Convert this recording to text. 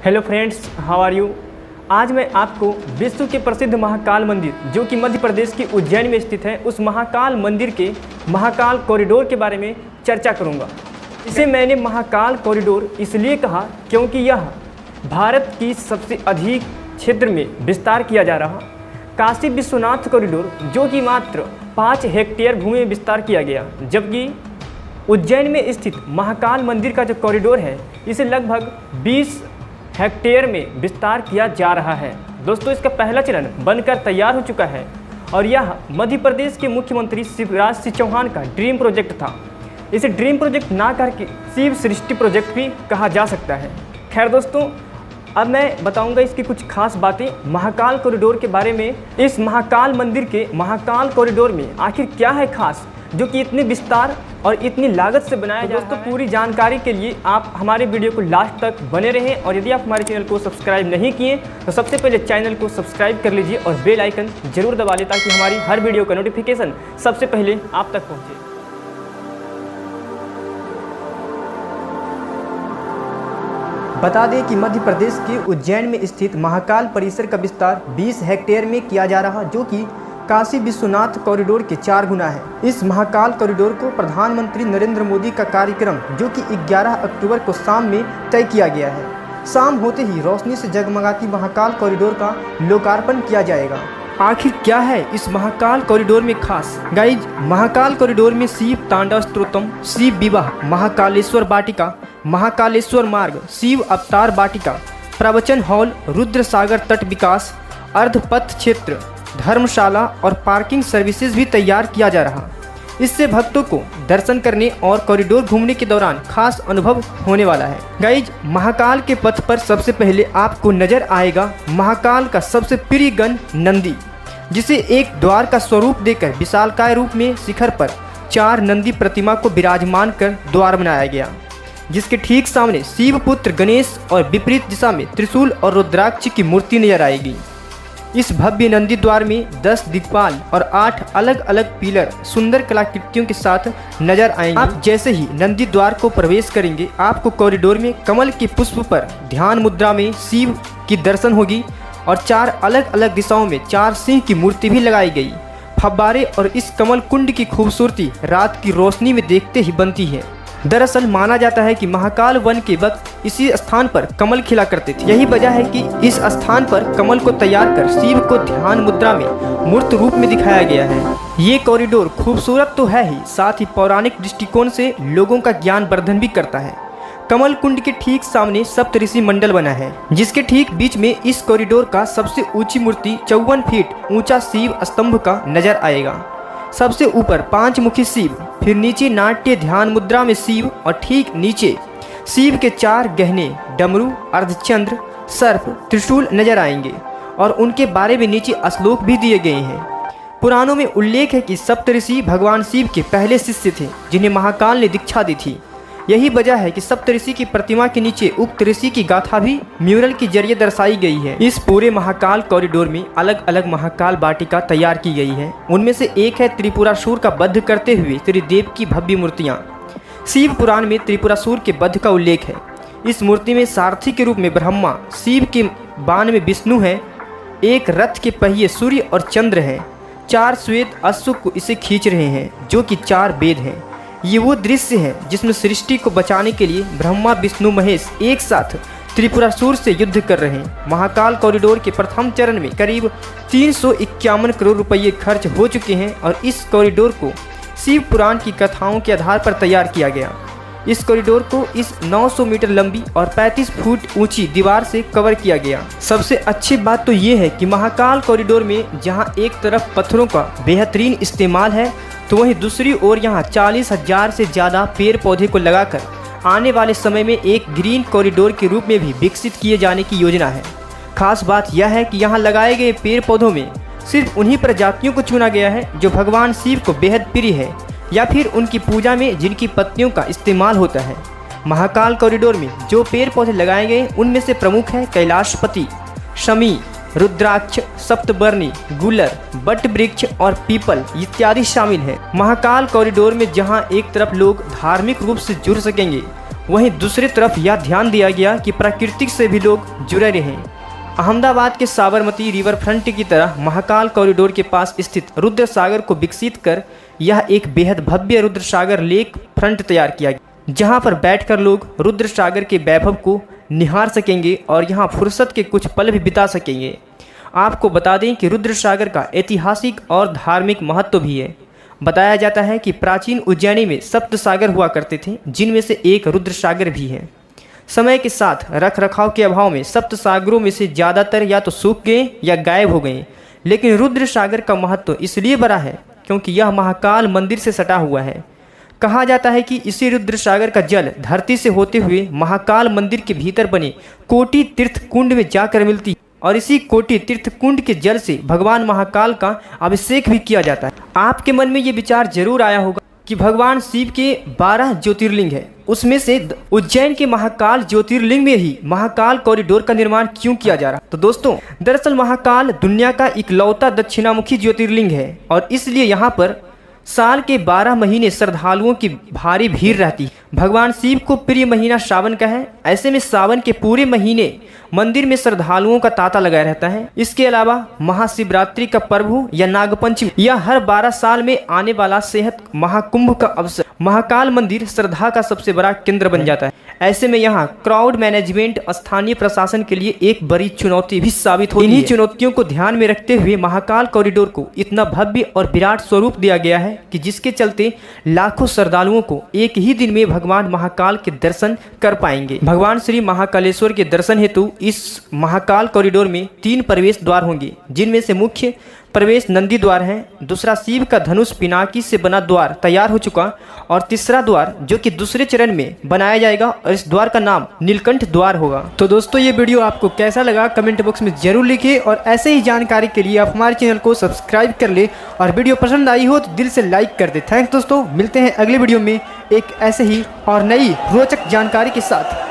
Hello friends, how are you. आज मैं आपको विश्व के प्रसिद्ध महाकाल मंदिर जो कि मध्य प्रदेश के उज्जैन में स्थित है, उस महाकाल मंदिर के महाकाल कॉरिडोर के बारे में चर्चा करूंगा। इसे मैंने महाकाल कॉरिडोर इसलिए कहा क्योंकि यह भारत की सबसे अधिक क्षेत्र में विस्तार किया जा रहा काशी विश्वनाथ कॉरिडोर, जो कि मात्र 5 हेक्टेयर भूमि में विस्तार किया गया, जबकि उज्जैन में स्थित महाकाल मंदिर का जो कॉरिडोर है इसे लगभग 20 हेक्टेयर में विस्तार किया जा रहा है। दोस्तों, इसका पहला चरण बनकर तैयार हो चुका है और यह मध्य प्रदेश के मुख्यमंत्री शिवराज सिंह चौहान का ड्रीम प्रोजेक्ट था। इसे ड्रीम प्रोजेक्ट ना करके शिव सृष्टि प्रोजेक्ट भी कहा जा सकता है। खैर दोस्तों, अब मैं बताऊंगा इसकी कुछ खास बातें महाकाल कॉरिडोर के बारे में। इस महाकाल मंदिर के महाकाल कॉरिडोर में आखिर क्या है खास, जो कि इतने विस्तार और इतनी लागत से बनाया जा रहा है। दोस्तों, पूरी जानकारी के लिए आप हमारे वीडियो को लास्ट तक बने रहें और यदि आप हमारे चैनल को सब्सक्राइब नहीं किए तो सबसे पहले चैनल को सब्सक्राइब कर लीजिए और बेल आइकन जरूर दबा लें ताकि हमारी हर वीडियो का नोटिफिकेशन सबसे पहले आप तक पहुँचे। बता दें कि मध्य प्रदेश के उज्जैन में स्थित महाकाल परिसर का विस्तार 20 हेक्टेयर में किया जा रहा, जो कि काशी विश्वनाथ कॉरिडोर के 4 गुना है। इस महाकाल कॉरिडोर को प्रधानमंत्री नरेंद्र मोदी का कार्यक्रम, जो कि 11 अक्टूबर को शाम में तय किया गया है, शाम होते ही रोशनी से जगमगाती महाकाल कॉरिडोर का लोकार्पण किया जाएगा। आखिर क्या है इस महाकाल कॉरिडोर में खास? गाइज, महाकाल कॉरिडोर में शिव तांडव स्तोत्रम, शिव विवाह, महाकालेश्वर वाटिका, महाकालेश्वर मार्ग, शिव अवतार वाटिका, प्रवचन हॉल, रुद्र सागर तट विकास, अर्धपथ क्षेत्र, धर्मशाला और पार्किंग सर्विसेज भी तैयार किया जा रहा। इससे भक्तों को दर्शन करने और कॉरिडोर घूमने के दौरान खास अनुभव होने वाला है। गाइज, महाकाल के पथ पर सबसे पहले आपको नजर आएगा महाकाल का सबसे प्रिय गण नंदी, जिसे एक द्वार का स्वरूप देकर विशालकाय रूप में शिखर पर 4 नंदी प्रतिमा को विराजमान कर द्वार बनाया गया, जिसके ठीक सामने शिव पुत्र गणेश और विपरीत दिशा में त्रिशूल और रुद्राक्ष की मूर्ति नजर आएगी। इस भव्य नंदी द्वार में 10 दिक्पाल और 8 अलग अलग पिलर सुंदर कलाकृतियों के साथ नजर आएंगे। आप जैसे ही नंदी द्वार को प्रवेश करेंगे, आपको कॉरिडोर में कमल के पुष्प पर ध्यान मुद्रा में शिव की दर्शन होगी और 4 अलग अलग दिशाओं में 4 सिंह की मूर्ति भी लगाई गई। फव्वारे और इस कमल कुंड की खूबसूरती रात की रोशनी में देखते ही बनती है। दरअसल माना जाता है कि महाकाल वन के वक्त इसी स्थान पर कमल खिला करते थे। यही वजह है कि इस स्थान पर कमल को तैयार कर शिव को ध्यान मुद्रा में मूर्त रूप में दिखाया गया है। ये कॉरिडोर खूबसूरत तो है ही, साथ ही पौराणिक दृष्टिकोण से लोगों का ज्ञान वर्धन भी करता है। कमल कुंड के ठीक सामने सप्तऋषि मंडल बना है, जिसके ठीक बीच में इस कॉरिडोर का सबसे ऊंची मूर्ति 54 फीट ऊंचा शिव स्तंभ का नजर आएगा। सबसे ऊपर 5 मुखी शिव, फिर नीचे नाट्य ध्यान मुद्रा में शिव और ठीक नीचे शिव के 4 गहने डमरू, अर्धचंद्र, सर्प, त्रिशूल नजर आएंगे और उनके बारे में नीचे श्लोक भी दिए गए हैं। पुराणों में उल्लेख है कि सप्तऋषि भगवान शिव के पहले शिष्य थे, जिन्हें महाकाल ने दीक्षा दी थी। यही वजह है कि सप्तऋषि की प्रतिमा के नीचे उक्त ऋषि की गाथा भी म्यूरल के जरिए दर्शाई गई है। इस पूरे महाकाल कॉरिडोर में अलग अलग महाकाल वाटिका तैयार की गई है। उनमें से एक है त्रिपुरासुर का वध करते हुए त्रिदेव की भव्य मूर्तियाँ। शिव पुराण में त्रिपुरासुर के वध का उल्लेख है। इस मूर्ति में सारथी के रूप में ब्रह्मा, शिव के बाण में विष्णु है, एक रथ के पहिए सूर्य और चंद्र हैं, 4 श्वेत अश्व को इसे खींच रहे हैं, जो कि 4 वेद हैं। ये वो दृश्य है जिसमें सृष्टि को बचाने के लिए ब्रह्मा, विष्णु, महेश एक साथ त्रिपुरासुर से युद्ध कर रहे हैं। महाकाल कॉरिडोर के प्रथम चरण में करीब 351 करोड़ रुपये खर्च हो चुके हैं और इस कॉरिडोर को शिव पुराण की कथाओं के आधार पर तैयार किया गया। इस कॉरिडोर को इस 900 मीटर लंबी और 35 फुट ऊंची दीवार से कवर किया गया। सबसे अच्छी बात तो ये है कि महाकाल कॉरिडोर में जहां एक तरफ पत्थरों का बेहतरीन इस्तेमाल है, तो वहीं दूसरी ओर यहाँ 40,000 से ज़्यादा पेड़ पौधे को लगाकर आने वाले समय में एक ग्रीन कॉरिडोर के रूप में भी विकसित किए जाने की योजना है। खास बात यह है कि यहाँ लगाए गए पेड़ पौधों में सिर्फ उन्हीं प्रजातियों को चुना गया है जो भगवान शिव को बेहद प्रिय है या फिर उनकी पूजा में जिनकी पत्तियों का इस्तेमाल होता है। महाकाल कॉरिडोर में जो पेड़ पौधे लगाए गए उनमें से प्रमुख है कैलाशपति, शमी, रुद्राक्ष, सप्तबर्णी, गुलर, बट वृक्ष और पीपल इत्यादि शामिल हैं। महाकाल कॉरिडोर में जहां एक तरफ लोग धार्मिक रूप से जुड़ सकेंगे, वहीं दूसरी तरफ यह ध्यान दिया गया कि प्रकृति से भी लोग जुड़े रहें। अहमदाबाद के साबरमती रिवर फ्रंट की तरह महाकाल कॉरिडोर के पास स्थित रुद्र सागर को विकसित कर यह एक बेहद भव्य रुद्र सागर लेक फ्रंट तैयार किया गया, जहां पर बैठकर लोग रुद्र सागर के वैभव को निहार सकेंगे और यहां फुर्सत के कुछ पल भी बिता सकेंगे। आपको बता दें कि रुद्र सागर का ऐतिहासिक और धार्मिक महत्व भी है। बताया जाता है कि प्राचीन उज्जैनी में सप्त सागर हुआ करते थे, जिनमें से एक रुद्र सागर भी है। समय के साथ रख रखाव के अभाव में सप्त सागरों में से ज़्यादातर या तो सूख गए या गायब हो गए, लेकिन रुद्र सागर का महत्व इसलिए बड़ा है क्योंकि यह महाकाल मंदिर से सटा हुआ है। कहा जाता है कि इसी रुद्र सागर का जल धरती से होते हुए महाकाल मंदिर के भीतर बने कोटि तीर्थ कुंड में जाकर मिलती और इसी कोटि तीर्थ कुंड के जल से भगवान महाकाल का अभिषेक भी किया जाता है। आपके मन में ये विचार जरूर आया होगा कि भगवान शिव के 12 ज्योतिर्लिंग है, उसमें से उज्जैन के महाकाल ज्योतिर्लिंग में ही महाकाल कॉरिडोर का निर्माण क्यों किया जा रहा। तो दोस्तों, दरअसल महाकाल दुनिया का इकलौता दक्षिणामुखी ज्योतिर्लिंग है और इसलिए यहाँ पर साल के 12 महीने श्रद्धालुओं की भारी भीड़ रहती है। भगवान शिव को प्रिय महीना सावन का है। ऐसे में सावन के पूरे महीने मंदिर में श्रद्धालुओं का तांता लगा रहता है। इसके अलावा महाशिवरात्रि का पर्व हो या नागपंचमी या हर 12 साल में आने वाला सेहत महाकुंभ का अवसर, महाकाल मंदिर श्रद्धा का सबसे बड़ा केंद्र बन जाता है। ऐसे में यहाँ क्राउड मैनेजमेंट स्थानीय प्रशासन के लिए एक बड़ी चुनौती भी साबित होती है। इन्हीं चुनौतियों को ध्यान में रखते हुए महाकाल कॉरिडोर को इतना भव्य और विराट स्वरूप दिया गया है कि जिसके चलते लाखों श्रद्धालुओं को एक ही दिन में भगवान महाकाल के दर्शन कर पाएंगे। भगवान श्री महाकालेश्वर के दर्शन हेतु इस महाकाल कॉरिडोर में 3 प्रवेश द्वार होंगे, जिनमें से मुख्य प्रवेश नंदी द्वार है, दूसरा शिव का धनुष पिनाकी से बना द्वार तैयार हो चुका और तीसरा द्वार जो कि दूसरे चरण में बनाया जाएगा और इस द्वार का नाम नीलकंठ द्वार होगा। तो दोस्तों, ये वीडियो आपको कैसा लगा कमेंट बॉक्स में जरूर लिखिए और ऐसे ही जानकारी के लिए आप हमारे चैनल को सब्सक्राइब कर ले और वीडियो पसंद आई हो तो दिल से लाइक कर दे। थैंक्स दोस्तों, मिलते हैं अगले वीडियो में एक ऐसे ही और नई रोचक जानकारी के साथ।